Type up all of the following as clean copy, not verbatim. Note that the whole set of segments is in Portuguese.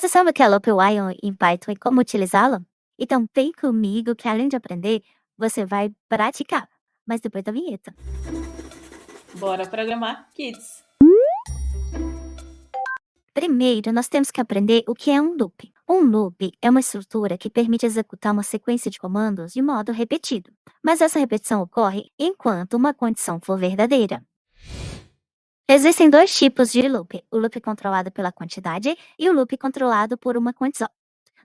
sabe o que é loop while em Python e como utilizá-lo? Então vem comigo que além de aprender, você vai praticar. Mas depois da vinheta. Bora programar Kids. Primeiro, nós temos que aprender o que é um loop. Um loop é uma estrutura que permite executar uma sequência de comandos de modo repetido. Mas essa repetição ocorre enquanto uma condição for verdadeira. Existem dois tipos de loop: o loop controlado pela quantidade e o loop controlado por uma condição.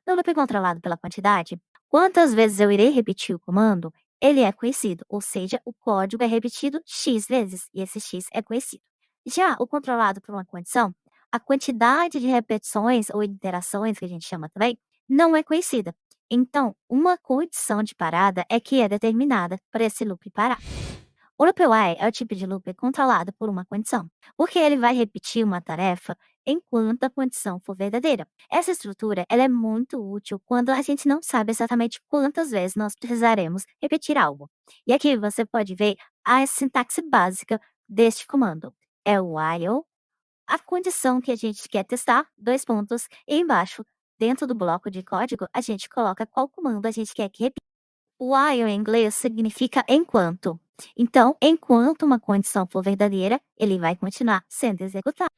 No loop controlado pela quantidade, quantas vezes eu irei repetir o comando, ele é conhecido, ou seja, o código é repetido x vezes, e esse x é conhecido. Já o controlado por uma condição, a quantidade de repetições ou interações, que a gente chama também, não é conhecida. Então, uma condição de parada é que é determinada para esse loop parar. O loop while é o tipo de loop controlado por uma condição, porque ele vai repetir uma tarefa enquanto a condição for verdadeira. Essa estrutura ela é muito útil quando a gente não sabe exatamente quantas vezes nós precisaremos repetir algo. E aqui você pode ver a sintaxe básica deste comando. É o while, a condição que a gente quer testar, dois pontos, e embaixo, dentro do bloco de código, a gente coloca qual comando a gente quer que repita. While em inglês significa enquanto. Então, enquanto uma condição for verdadeira, ele vai continuar sendo executado.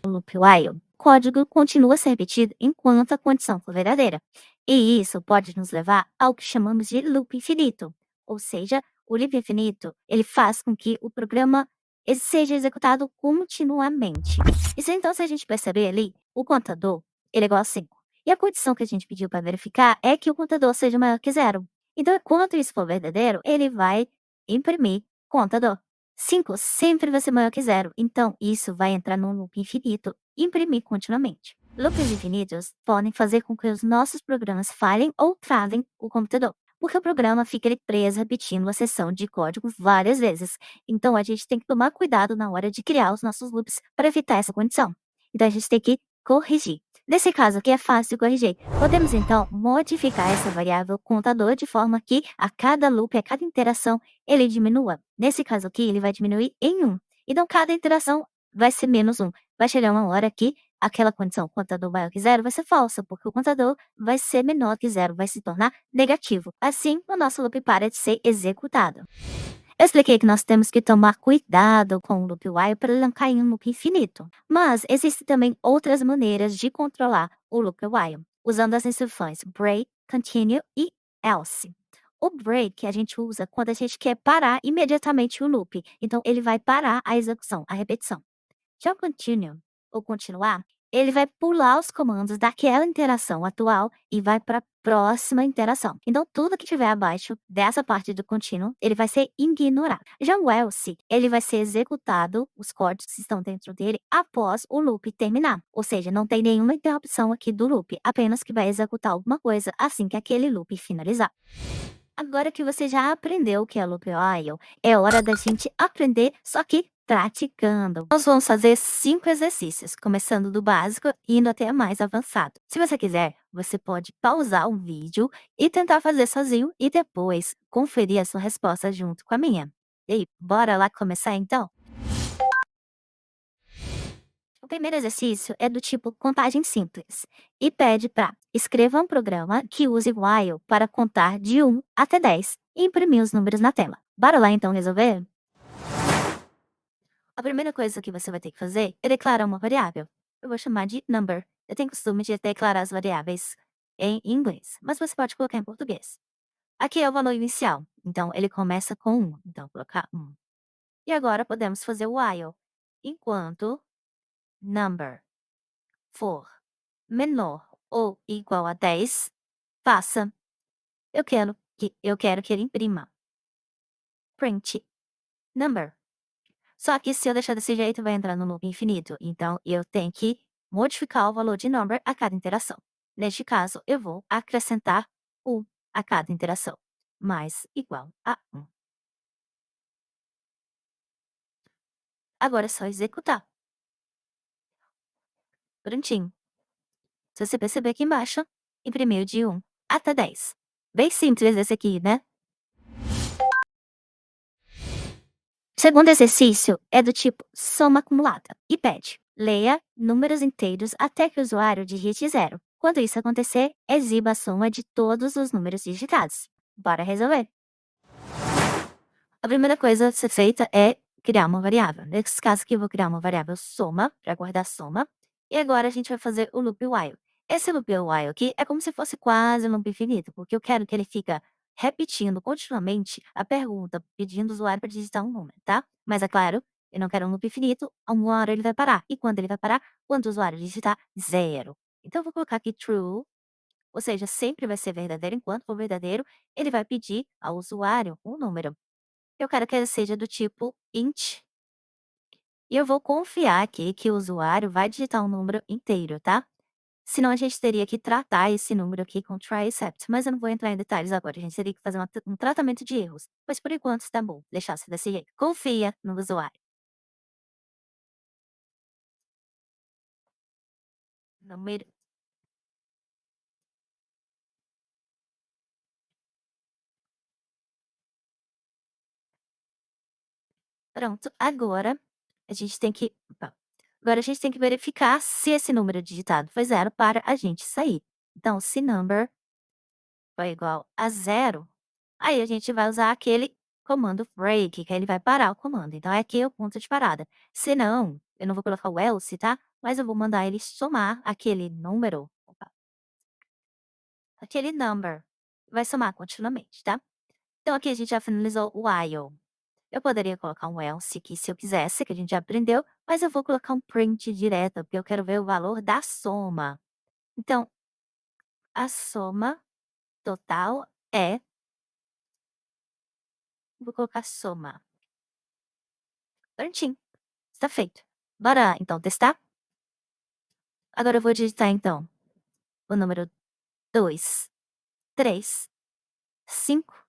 No loop while, o código continua a ser repetido enquanto a condição for verdadeira. E isso pode nos levar ao que chamamos de loop infinito. Ou seja, o loop infinito, ele faz com que o programa seja executado continuamente. Isso então, se a gente perceber ali, o contador, ele é igual a 5. E a condição que a gente pediu para verificar é que o contador seja maior que zero. Então, enquanto isso for verdadeiro, ele vai imprimir contador. 5 sempre vai ser maior que zero. Então, isso vai entrar num loop infinito e imprimir continuamente. Loops infinitos podem fazer com que os nossos programas falhem ou travem o computador, porque o programa fica ali preso repetindo a seção de código várias vezes. Então, a gente tem que tomar cuidado na hora de criar os nossos loops para evitar essa condição. Então, a gente tem que corrigir. Nesse caso aqui é fácil corrigir. Podemos então modificar essa variável contador de forma que a cada loop, a cada interação, ele diminua. Nesse caso aqui, ele vai diminuir em 1. Então, cada interação vai ser menos 1. Vai chegar uma hora que aquela condição, contador maior que zero, vai ser falsa, porque o contador vai ser menor que zero, vai se tornar negativo. Assim, o nosso loop para de ser executado. Eu expliquei que nós temos que tomar cuidado com o loop while para ele não cair em um loop infinito. Mas existem também outras maneiras de controlar o loop while, usando as instruções break, continue e else. O break a gente usa quando a gente quer parar imediatamente o loop. Então, ele vai parar a execução, a repetição. Já o continue, ou continuar, ele vai pular os comandos daquela interação atual e vai para a próxima interação. Então, tudo que estiver abaixo dessa parte do contínuo, ele vai ser ignorado. Já o else, ele vai ser executado, os códigos que estão dentro dele, após o loop terminar. Ou seja, não tem nenhuma interrupção aqui do loop, apenas que vai executar alguma coisa assim que aquele loop finalizar. Agora que você já aprendeu o que é loop while, é hora da gente aprender, só que praticando. Nós vamos fazer 5 exercícios, começando do básico e indo até mais avançado. Se você quiser, você pode pausar o vídeo e tentar fazer sozinho e depois conferir a sua resposta junto com a minha. E aí, bora lá começar então? O primeiro exercício é do tipo contagem simples e pede para escreva um programa que use while para contar de 1 até 10 e imprimir os números na tela. Bora lá então resolver? A primeira coisa que você vai ter que fazer é declarar uma variável. Eu vou chamar de number. Eu tenho costume de declarar as variáveis em inglês, mas você pode colocar em português. Aqui é o valor inicial, então ele começa com 1. Então, vou colocar 1. E agora podemos fazer o while. Enquanto number for menor ou igual a 10, faça. Eu quero que ele imprima. Print number. Só que se eu deixar desse jeito, vai entrar no loop infinito. Então, eu tenho que modificar o valor de number a cada interação. Neste caso, eu vou acrescentar 1 a cada interação, mais igual a 1. Agora é só executar. Prontinho. Se você perceber aqui embaixo, imprimiu de 1 até 10. Bem simples esse aqui, né? O segundo exercício é do tipo soma acumulada e pede Leia números inteiros até que o usuário digite 0. Quando isso acontecer, exiba a soma de todos os números digitados. Bora resolver! A primeira coisa a ser feita é criar uma variável. Nesse caso aqui, eu vou criar uma variável soma, para guardar soma. E agora a gente vai fazer o loop while. Esse loop while aqui é como se fosse quase um loop infinito, porque eu quero que ele fica repetindo continuamente a pergunta, pedindo o usuário para digitar um número, tá? Mas é claro, eu não quero um loop infinito, a uma hora ele vai parar. E quando ele vai parar? Quando o usuário digitar 0. Então eu vou colocar aqui true, ou seja, sempre vai ser verdadeiro. Enquanto for verdadeiro, ele vai pedir ao usuário um número. Eu quero que ele seja do tipo int. E eu vou confiar aqui que o usuário vai digitar um número inteiro, tá? Senão a gente teria que tratar esse número aqui com try except, mas eu não vou entrar em detalhes agora. A gente teria que fazer um tratamento de erros. Mas por enquanto está bom, deixar se desse jeito. Confia no usuário. Número. Pronto. Agora a gente tem que. Opa. Agora a gente tem que verificar se esse número digitado foi 0 para a gente sair. Então, se number foi igual a 0, aí a gente vai usar aquele comando break, que aí ele vai parar o comando. Então, é aqui o ponto de parada. Se não, eu não vou colocar o else, tá? Mas eu vou mandar ele somar aquele número, opa, aquele number. Vai somar continuamente, tá? Então, aqui a gente já finalizou o while. Eu poderia colocar um else aqui se eu quisesse, que a gente já aprendeu, mas eu vou colocar um print direto, porque eu quero ver o valor da soma. Então, a soma total é, vou colocar soma. Prontinho, está feito. Bora então testar? Agora eu vou digitar então o número 2, 3, 5,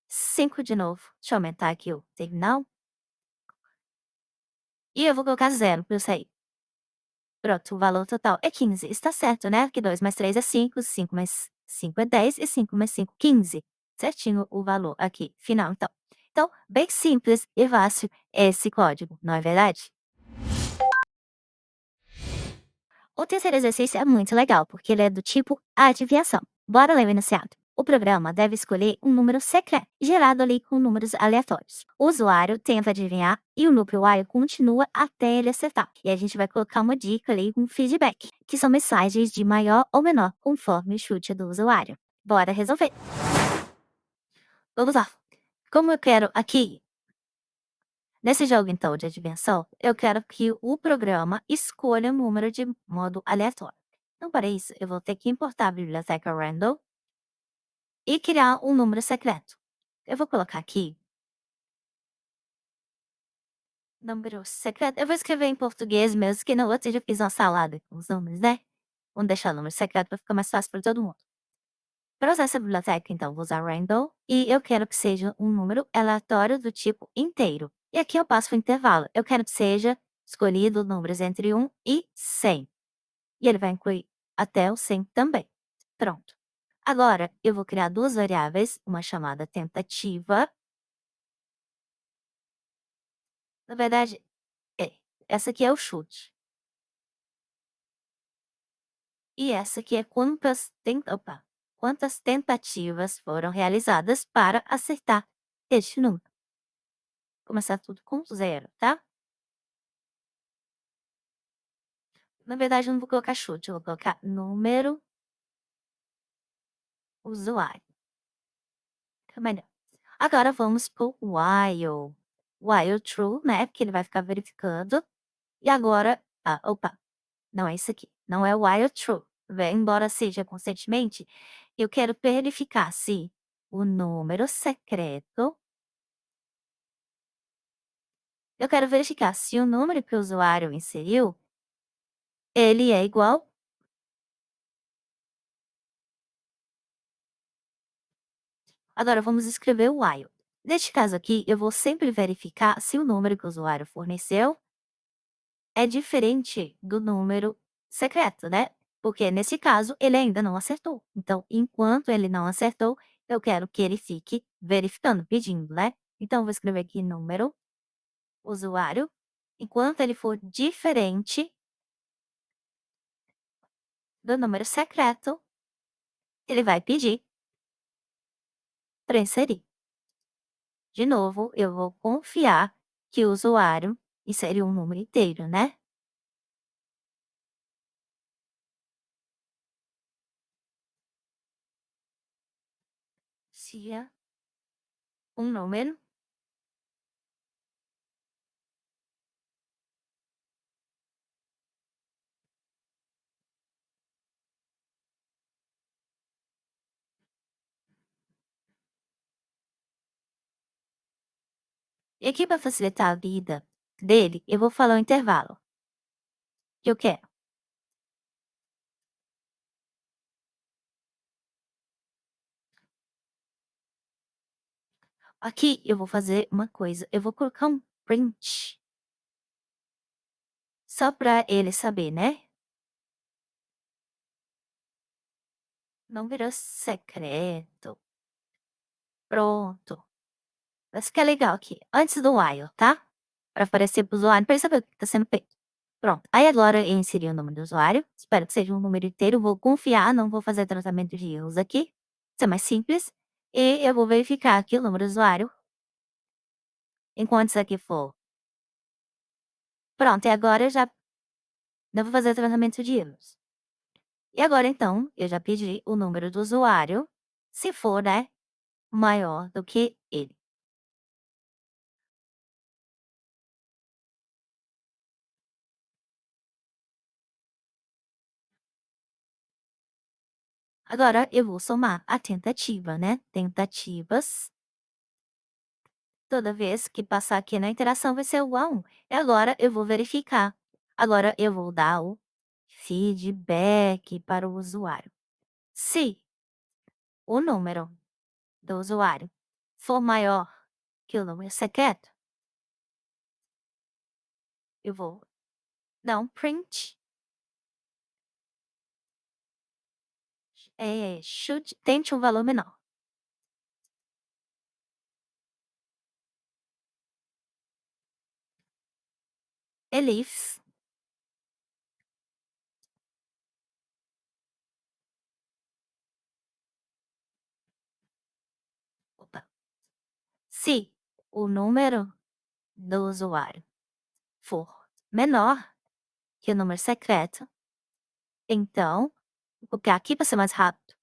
5 de novo. Deixa eu aumentar aqui o terminal. E eu vou colocar 0 para eu sair. Pronto, o valor total é 15. Está certo, né? Que 2 mais 3 é 5, 5 mais 5 é 10 e 5 mais 5, 15. Certinho o valor aqui, final então. Então, bem simples e fácil esse código, não é verdade? O terceiro exercício é muito legal, porque ele é do tipo adivinhação. Bora ler o enunciado. O programa deve escolher um número secreto, gerado ali com números aleatórios. O usuário tenta adivinhar e o loop while continua até ele acertar. E a gente vai colocar uma dica ali com feedback, que são mensagens de maior ou menor conforme o chute do usuário. Bora resolver. Vamos lá. Como eu quero aqui nesse jogo, então, de adivinhação, eu quero que o programa escolha um número de modo aleatório. Então, para isso, eu vou ter que importar a biblioteca random e criar um número secreto. Eu vou colocar aqui número secreto. Eu vou escrever em português mesmo, que no outro eu já fiz uma salada com os números, né? Vamos deixar o número secreto para ficar mais fácil para todo mundo. Para usar essa biblioteca, então, vou usar random e eu quero que seja um número aleatório do tipo inteiro. E aqui eu passo o intervalo. Eu quero que seja escolhido números entre 1 e 100. E ele vai incluir até o 100 também. Pronto. Agora, eu vou criar duas variáveis, uma chamada tentativa. Na verdade, é, essa aqui é o chute. E essa aqui é quantas tentativas foram realizadas para acertar este número. Começar tudo com 0, tá? Na verdade, eu não vou colocar chute, eu vou colocar número usuário. Fica melhor. Agora vamos pro while. While true, né? Porque ele vai ficar verificando. E agora, opa, não é isso aqui. Não é while true. Embora seja constantemente, eu quero verificar se o número secreto. Eu quero verificar se o número que o usuário inseriu, ele é igual. Agora vamos escrever o while. Neste caso aqui, eu vou sempre verificar se o número que o usuário forneceu é diferente do número secreto, né? Porque nesse caso ele ainda não acertou. Então, enquanto ele não acertou, eu quero que ele fique verificando, pedindo, né? Então, eu vou escrever aqui número, usuário. Enquanto ele for diferente do número secreto, ele vai pedir para inserir. De novo, eu vou confiar que o usuário inseriu um número inteiro, né? Se é um número, e aqui para facilitar a vida dele, eu vou falar o intervalo que eu quero. Aqui eu vou fazer uma coisa, eu vou colocar um print só para ele saber, né? Número secreto. Pronto. Vai ficar legal aqui, antes do while, tá? Para aparecer para o usuário, para ele saber o que está sendo feito. Pronto. Aí agora eu inseri o nome do usuário. Espero que seja um número inteiro. Vou confiar, não vou fazer tratamento de erros aqui. Isso é mais simples. E eu vou verificar aqui o número do usuário. Enquanto isso aqui for. Pronto, e agora eu já não vou fazer tratamento de erros. E agora, então, eu já pedi o número do usuário, se for, né, maior do que ele. Agora eu vou somar a tentativa, né? Tentativas. Toda vez que passar aqui na interação vai ser igual a 1. E agora eu vou verificar. Agora eu vou dar o feedback para o usuário. Se o número do usuário for maior que o número secreto, eu vou dar um print. Tente um valor menor. Elif. Opa. Se o número do usuário for menor que o número secreto, então, vou colocar aqui para ser mais rápido.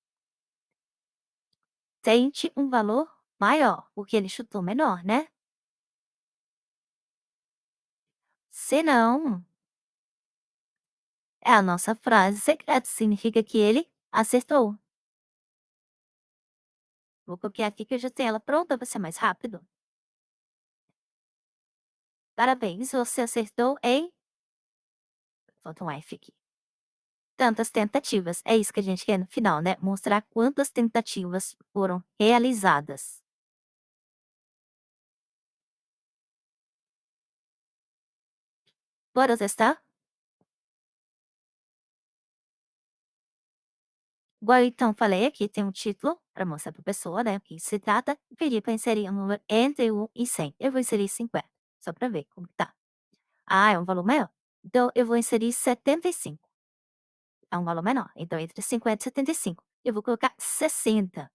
Tente um valor maior, porque ele chutou menor, né? Se não, é a nossa frase secreta, significa que ele acertou. Vou copiar aqui que eu já tenho ela pronta para ser mais rápido. Parabéns, você acertou em... Falta um F aqui. Tantas tentativas. É isso que a gente quer no final, né? Mostrar quantas tentativas foram realizadas. Bora testar? Igual então falei aqui, tem um título para mostrar para a pessoa, né, o que se trata, e pedir para inserir um número entre 1 e 100. Eu vou inserir 50, só para ver como tá. Ah, é um valor maior? Então eu vou inserir 75. É um valor menor. Então entre 50 e 75. Eu vou colocar 60.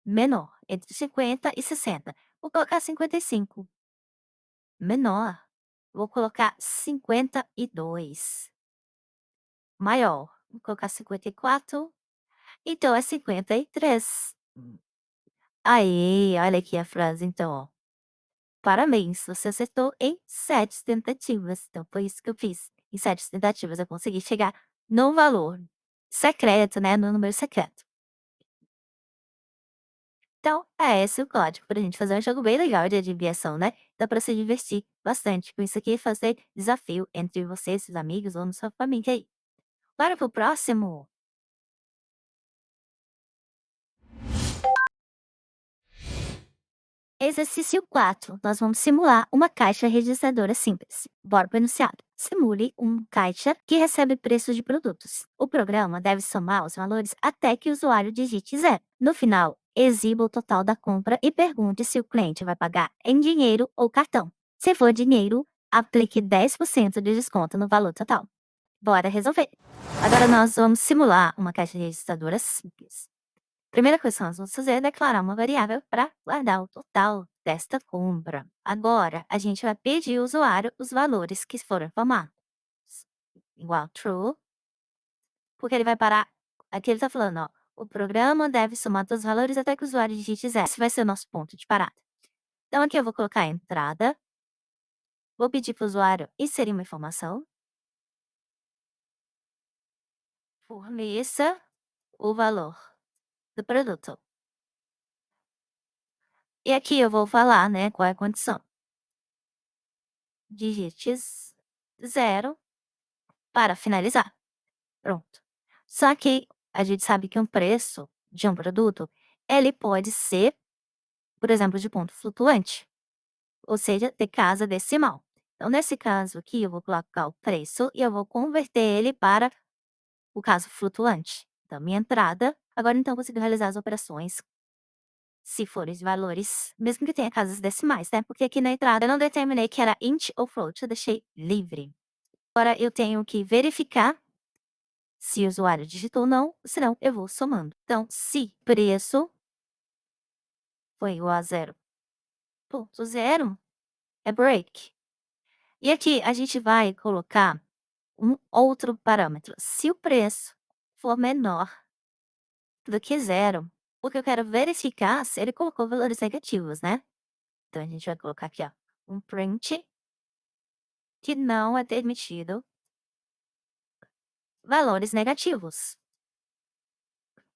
Menor. Entre 50 e 60. Vou colocar 55. Menor. Vou colocar 52. Maior. Vou colocar 54. Então é 53. Aí, olha aqui a frase, então, ó. Parabéns, você acertou em 7 tentativas. Então, foi isso que eu fiz. Em 7 tentativas, eu consegui chegar no valor secreto, né? No número secreto. Então, é esse o código para a gente fazer um jogo bem legal de adivinhação, né? Dá para se divertir bastante com isso aqui e fazer desafio entre você, seus amigos ou na sua família aí. Bora pro próximo? Exercício 4. Nós vamos simular uma caixa registradora simples. Bora para o enunciado. Simule um caixa que recebe preços de produtos. O programa deve somar os valores até que o usuário digite zero. No final, exiba o total da compra e pergunte se o cliente vai pagar em dinheiro ou cartão. Se for dinheiro, aplique 10% de desconto no valor total. Bora resolver. Agora nós vamos simular uma caixa registradora simples. Primeira coisa que nós vamos fazer é declarar uma variável para guardar o total desta compra. Agora, a gente vai pedir ao usuário os valores que foram informados. Igual true, porque ele vai parar. Aqui ele está falando, ó, o programa deve somar todos os valores até que o usuário digite zero. Esse vai ser o nosso ponto de parada. Então, aqui eu vou colocar a entrada. Vou pedir para o usuário inserir uma informação. Forneça o valor do produto. E aqui eu vou falar, né, qual é a condição. Digite zero para finalizar. Pronto. Só que a gente sabe que um preço de um produto, ele pode ser, por exemplo, de ponto flutuante, ou seja, ter casa decimal. Então, nesse caso aqui, eu vou colocar o preço e eu vou converter ele para o caso flutuante. Então, minha entrada, agora então eu consigo realizar as operações se forem de valores, mesmo que tenha casas decimais, né? Porque aqui na entrada eu não determinei que era int ou float, eu deixei livre. Agora eu tenho que verificar se o usuário digitou ou não, senão eu vou somando. Então, se preço foi igual a 0,0, é break. E aqui a gente vai colocar um outro parâmetro. Se o preço for menor do que 0, porque eu quero verificar se ele colocou valores negativos, né? Então, a gente vai colocar aqui, ó, um print que não é permitido valores negativos.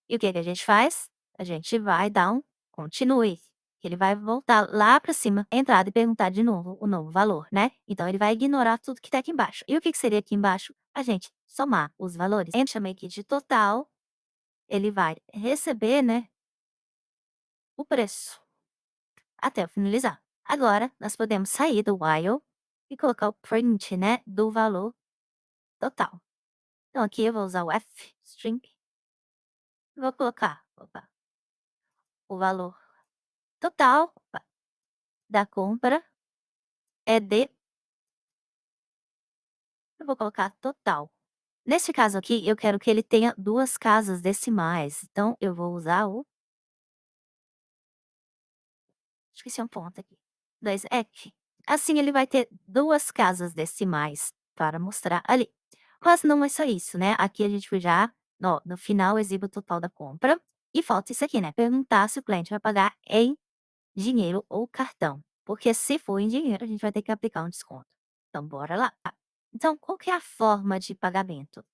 E o que que a gente faz? A gente vai dar um continue. Ele vai voltar lá para cima, entrada e perguntar de novo o novo valor, né? Então, ele vai ignorar tudo que está aqui embaixo. E o que que seria aqui embaixo? A gente somar os valores. Eu chamei aqui de total. Ele vai receber, né, o preço até eu finalizar. Agora, nós podemos sair do while e colocar o print, né, do valor total. Então, aqui eu vou usar o f string. Vou colocar, opa, o valor total da compra é de, eu vou colocar total. Nesse caso aqui, eu quero que ele tenha 2 casas decimais, então eu vou usar o, esqueci um ponto aqui, 2f. Assim ele vai ter 2 casas decimais para mostrar ali. Mas não é só isso, né? Aqui a gente já, ó, no final exibe o total da compra. E falta isso aqui, né? Perguntar se o cliente vai pagar em dinheiro ou cartão. Porque se for em dinheiro, a gente vai ter que aplicar um desconto. Então, bora lá. Então, qual que é a forma de pagamento?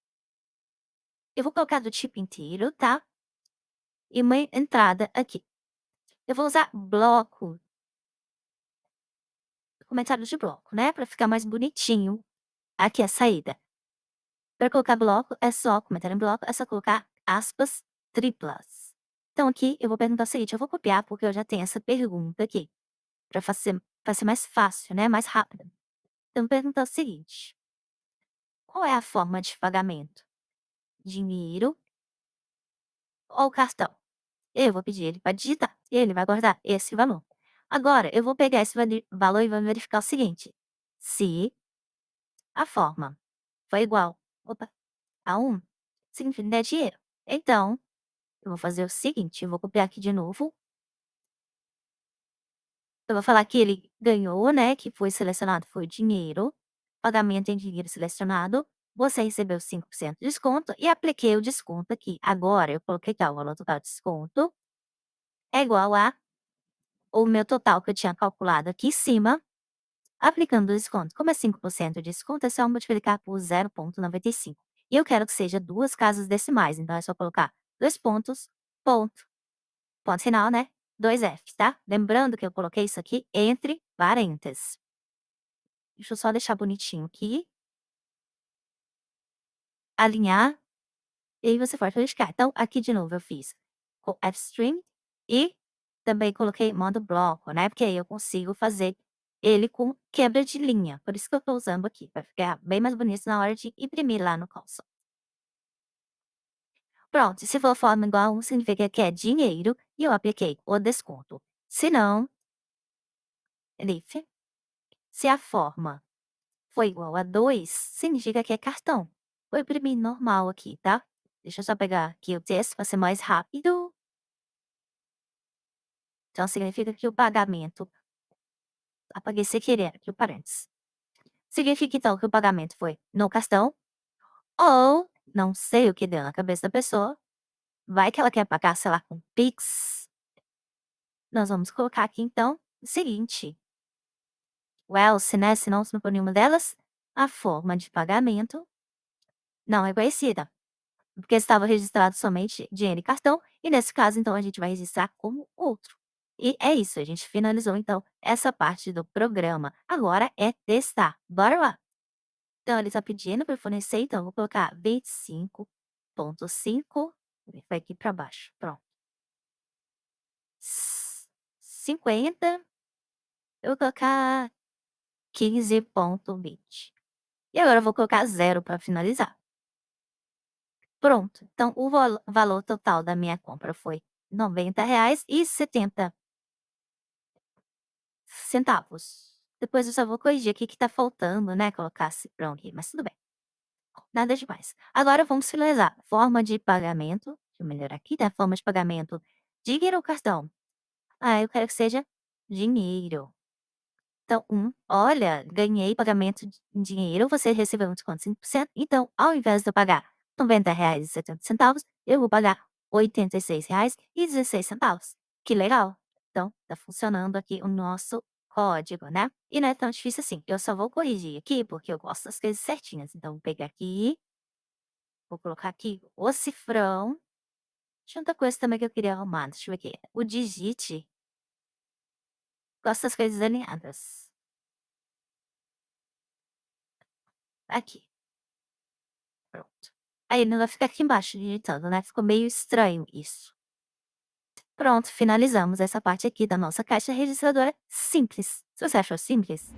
Eu vou colocar do tipo inteiro, tá? E uma entrada aqui. Eu vou usar bloco, comentário de bloco, né? Para ficar mais bonitinho. Aqui a saída. Para colocar bloco, é só, comentário em bloco, é só colocar aspas triplas. Então, aqui eu vou perguntar o seguinte, eu vou copiar porque eu já tenho essa pergunta aqui. Para ser mais fácil, né? Mais rápido. Então, perguntar o seguinte. Qual é a forma de pagamento? Dinheiro ou cartão? Eu vou pedir ele para digitar e ele vai guardar esse valor. Agora, eu vou pegar esse valor e vou verificar o seguinte. Se a forma foi igual, opa, a 1, significa que é dinheiro. Então, eu vou fazer o seguinte, eu vou copiar aqui de novo. Eu vou falar que ele ganhou, né, que foi selecionado foi dinheiro, pagamento em dinheiro selecionado, você recebeu 5% de desconto e apliquei o desconto aqui. Agora, eu coloquei que o valor total de desconto é igual a o meu total que eu tinha calculado aqui em cima, aplicando o desconto. Como é 5% de desconto, é só multiplicar por 0,95. E eu quero que seja 2 casas decimais, então é só colocar 2 pontos, ponto, ponto final, né? 2F, tá? Lembrando que eu coloquei isso aqui entre parênteses. Deixa eu só deixar bonitinho aqui. Alinhar. E aí você pode verificar. Então, aqui de novo eu fiz com Fstring e também coloquei modo bloco, né? Porque aí eu consigo fazer ele com quebra de linha. Por isso que eu tô usando aqui, vai ficar bem mais bonito na hora de imprimir lá no console. Pronto, se for forma igual a 1, significa que é dinheiro e eu apliquei o desconto. Se não, if, se a forma foi igual a 2, significa que é cartão. Vou imprimir normal aqui, tá? Deixa eu só pegar aqui o texto para ser mais rápido. Então, significa que o pagamento. Apaguei sem querer aqui o parênteses. Significa, então, que o pagamento foi no cartão ou não sei o que deu na cabeça da pessoa. Vai que ela quer pagar, sei lá, com Pix. Nós vamos colocar aqui, então, o seguinte. Se, né? Se não for nenhuma delas, a forma de pagamento não é conhecida, porque estava registrado somente dinheiro e cartão, e nesse caso, então, a gente vai registrar como outro. E é isso, a gente finalizou, então, essa parte do programa. Agora é testar. Bora lá! Então, ele está pedindo para fornecer, então, eu vou colocar 25,5, vai aqui para baixo, pronto. 50, eu vou colocar 15,20. E agora eu vou colocar 0 para finalizar. Pronto, então o valor total da minha compra foi R$ 90,70. Depois eu só vou corrigir aqui que tá faltando, né, colocar cifrão aqui, mas tudo bem. Nada demais. Agora vamos finalizar. Forma de pagamento, deixa eu melhorar aqui, tá? Forma de pagamento, dinheiro ou cartão? Eu quero que seja dinheiro. Então, olha, ganhei pagamento em dinheiro, você recebeu um desconto de 5%. Então, ao invés de eu pagar R$ 90,70, eu vou pagar R$ 86,16. Que legal! Então, tá funcionando aqui o nosso código, né? E não é tão difícil assim. Eu só vou corrigir aqui, porque eu gosto das coisas certinhas. Então, vou pegar aqui, vou colocar aqui o cifrão. Tinha outra coisa também que eu queria arrumar, deixa eu ver aqui. O digite. Gosto das coisas alinhadas. Aqui. Pronto. Aí não vai ficar aqui embaixo digitando, né? Ficou meio estranho isso. Pronto, finalizamos essa parte aqui da nossa caixa registradora simples. Se você achou simples?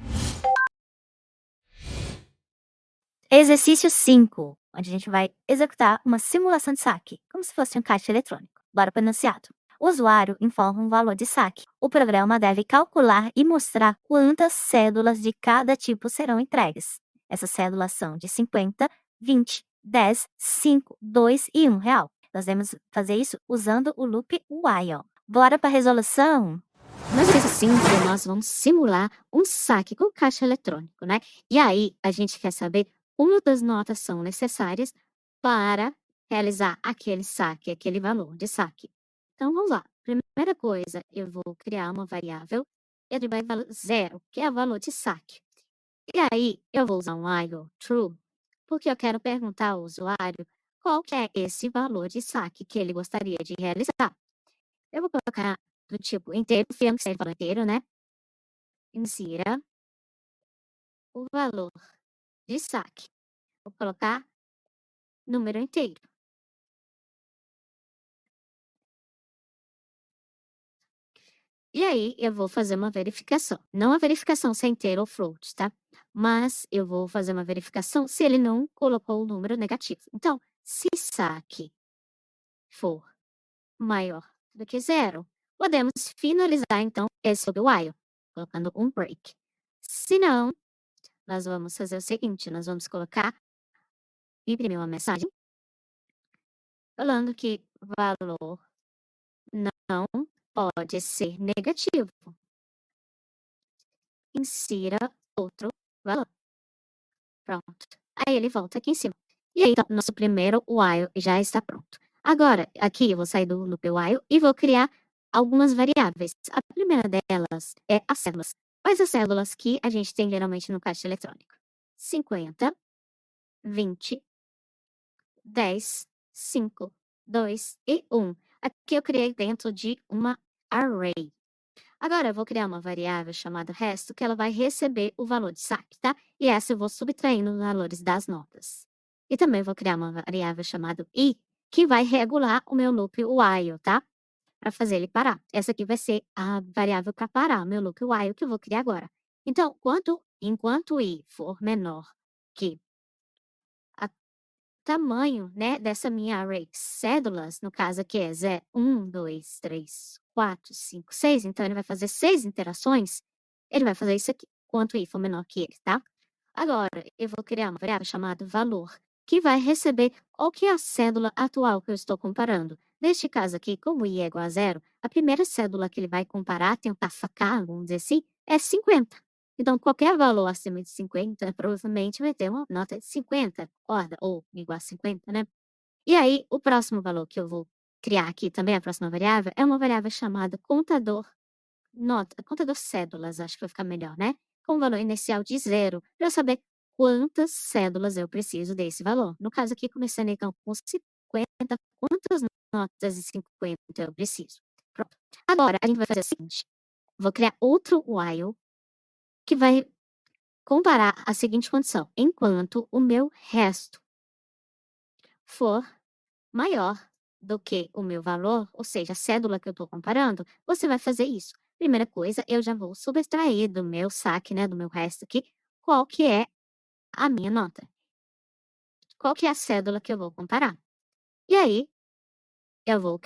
Exercício 5, onde a gente vai executar uma simulação de saque, como se fosse um caixa eletrônico. Bora para o enunciado. O usuário informa um valor de saque. O programa deve calcular e mostrar quantas cédulas de cada tipo serão entregues. Essas cédulas são de 50, 20, 10, 5, 2 e R$ 1. Nós devemos fazer isso usando o loop while. Bora para a resolução? No exercício 5, nós vamos simular um saque com caixa eletrônico, né? E aí, a gente quer saber quantas notas são necessárias para realizar aquele saque, aquele valor de saque. Então, vamos lá. Primeira coisa, eu vou criar uma variável e ele vai valer 0, que é o valor de saque. E aí, eu vou usar um while true, porque eu quero perguntar ao usuário qual que é esse valor de saque que ele gostaria de realizar. Eu vou colocar do tipo inteiro, fiamos que seja valor inteiro, né? Insira o valor de saque. Vou colocar número inteiro. E aí, eu vou fazer uma verificação. Não a verificação se é inteiro ou float, tá? Mas eu vou fazer uma verificação se ele não colocou o número negativo. Então, se saque for maior do que 0, podemos finalizar, então, esse while, colocando um break. Se não, nós vamos fazer o seguinte, nós vamos colocar, imprimir uma mensagem, falando que valor não pode ser negativo. Insira outro valor. Pronto. Aí ele volta aqui em cima. E aí, então, nosso primeiro while já está pronto. Agora, aqui eu vou sair do loop while e vou criar algumas variáveis. A primeira delas é as células. Quais as células que a gente tem geralmente no caixa eletrônico? 50, 20, 10, 5, 2 e 1. Aqui eu criei dentro de uma array. Agora eu vou criar uma variável chamada resto que ela vai receber o valor de saque, tá? E essa eu vou subtraindo os valores das notas. E também vou criar uma variável chamada i que vai regular o meu loop while, tá? Para fazer ele parar. Essa aqui vai ser a variável para parar o meu loop while que eu vou criar agora. Então, enquanto i for menor que a tamanho, né, dessa minha array de cédulas, no caso aqui é 0, 1, 2, 3, 4, 5, 6, então ele vai fazer 6 interações, ele vai fazer isso aqui, quanto i for menor que ele, tá? Agora, eu vou criar uma variável chamada valor, que vai receber o que é a cédula atual que eu estou comparando. Neste caso aqui, como i é igual a 0, a primeira cédula que ele vai comparar, tentar sacar, vamos dizer assim, é 50. Então, qualquer valor acima de 50, provavelmente vai ter uma nota de 50, concorda? Ou igual a 50, né? E aí, o próximo valor que eu vou criar aqui também, a próxima variável, é uma variável chamada contador contador cédulas, acho que vai ficar melhor, né? Com um valor inicial de 0, para eu saber quantas cédulas eu preciso desse valor. No caso aqui, começando então com 50, quantas notas de 50 eu preciso? Pronto. Agora, a gente vai fazer o seguinte. Vou criar outro while que vai comparar a seguinte condição. Enquanto o meu resto for maior do que o meu valor, ou seja, a cédula que eu estou comparando, você vai fazer isso. Primeira coisa, eu já vou subtrair do meu saque, né, do meu resto aqui, qual que é a minha nota. Qual que é a cédula que eu vou comparar. E aí, eu vou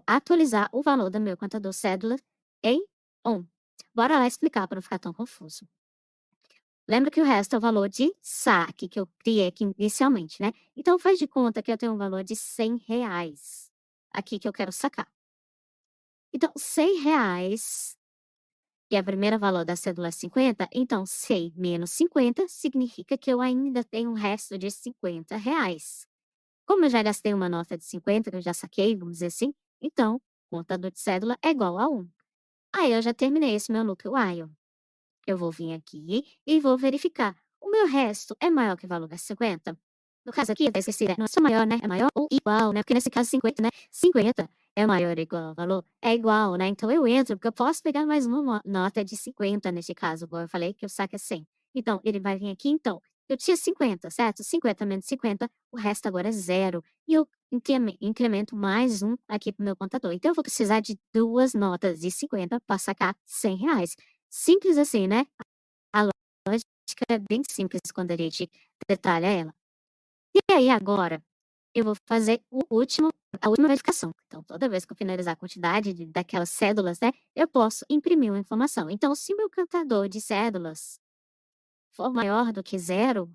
atualizar o valor do meu contador cédula em 1. Bora lá explicar para não ficar tão confuso. Lembra que o resto é o valor de saque que eu criei aqui inicialmente, né? Então, faz de conta que eu tenho um valor de R$ 100 aqui que eu quero sacar. Então, R$ 100, que é o primeiro valor da cédula é 50, então 100 menos 50 significa que eu ainda tenho um resto de R$ 50. Como eu já gastei uma nota de 50, que eu já saquei, vamos dizer assim, então, o contador de cédula é igual a 1. Aí eu já terminei esse meu loop while. Eu vou vir aqui e vou verificar. O meu resto é maior que o valor das 50? No caso aqui, eu esqueci, não é só maior, né? É maior ou igual, né? Porque nesse caso 50, né? 50 é maior ou igual ao valor? É igual, né? Então eu entro, porque eu posso pegar mais uma nota de 50 nesse caso, igual eu falei que o saque é 100. Então, ele vai vir aqui, então, eu tinha 50, certo? 50 menos 50, o resto agora é 0. E eu incremento mais um aqui pro meu contador. Então, eu vou precisar de 2 notas de 50 para sacar R$ 100. Simples assim, né? A lógica é bem simples quando a gente detalha ela. E aí, agora, eu vou fazer a última verificação. Então, toda vez que eu finalizar a quantidade daquelas cédulas, né, eu posso imprimir uma informação. Então, se meu contador de cédulas for maior do que 0,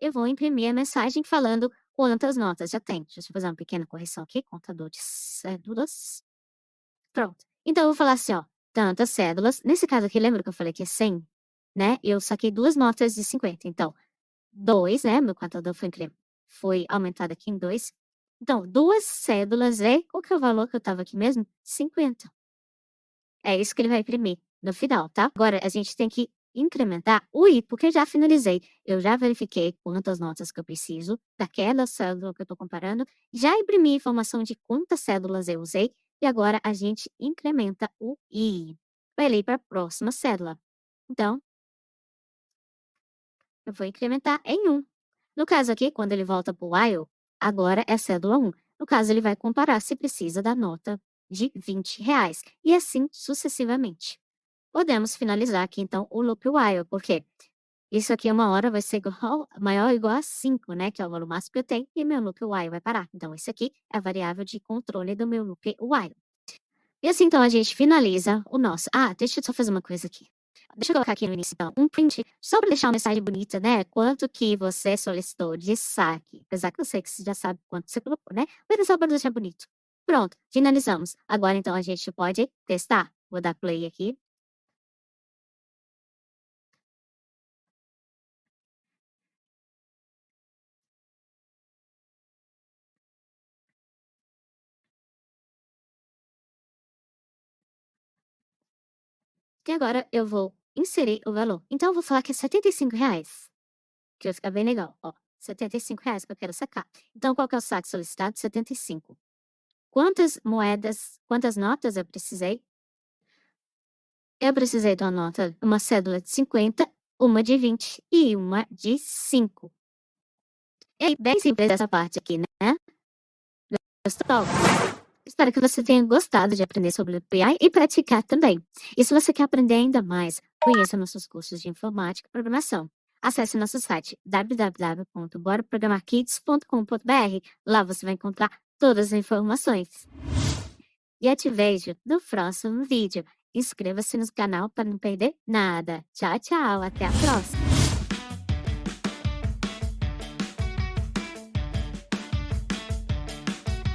eu vou imprimir a mensagem falando quantas notas já tem. Deixa eu fazer uma pequena correção aqui. Contador de cédulas. Pronto. Então, eu vou falar assim, ó, tantas cédulas. Nesse caso aqui, lembra que eu falei que é 100, né? Eu saquei 2 notas de 50. Então, 2, né? Meu contador foi aumentado aqui em 2. Então, 2 cédulas é qual que é o valor que eu estava aqui mesmo? 50. É isso que ele vai imprimir no final, tá? Agora, a gente tem que incrementar o i, porque eu já finalizei. Eu já verifiquei quantas notas que eu preciso daquela cédula que eu estou comparando, já imprimi informação de quantas cédulas eu usei, e agora a gente incrementa o i. Vai ir para a próxima cédula. Então, eu vou incrementar em 1. No caso aqui, quando ele volta para o while, agora é cédula 1. No caso, ele vai comparar se precisa da nota de R$ 20. E assim sucessivamente. Podemos finalizar aqui, então, o loop while, porque isso aqui uma hora vai ser maior ou igual a 5, né? Que é o valor máximo que eu tenho, e meu loop while vai parar. Então, esse aqui é a variável de controle do meu loop while. E assim, então, a gente finaliza o nosso. Ah, deixa eu só fazer uma coisa aqui. Deixa eu colocar aqui no início, então, um print, só para deixar uma mensagem bonita, né? Quanto que você solicitou de saque. Apesar que eu sei que você já sabe quanto você colocou, né? Mas é só para deixar bonito. Pronto, finalizamos. Agora, então, a gente pode testar. Vou dar play aqui. E agora eu vou inserir o valor. Então, eu vou falar que é R$ 75, que vai ficar bem legal. Ó, R$ 75 que eu quero sacar. Então, qual que é o saque solicitado? 75. Quantas notas eu precisei? Eu precisei de uma cédula de 50, uma de 20 e uma de 5. É bem simples essa parte aqui, né? Pessoal, espero que você tenha gostado de aprender sobre o PI e praticar também. E se você quer aprender ainda mais, conheça nossos cursos de informática e programação. Acesse nosso site www.boraprogramarkids.com.br. Lá você vai encontrar todas as informações. E eu te vejo no próximo vídeo. Inscreva-se no canal para não perder nada. Tchau, tchau. Até a próxima.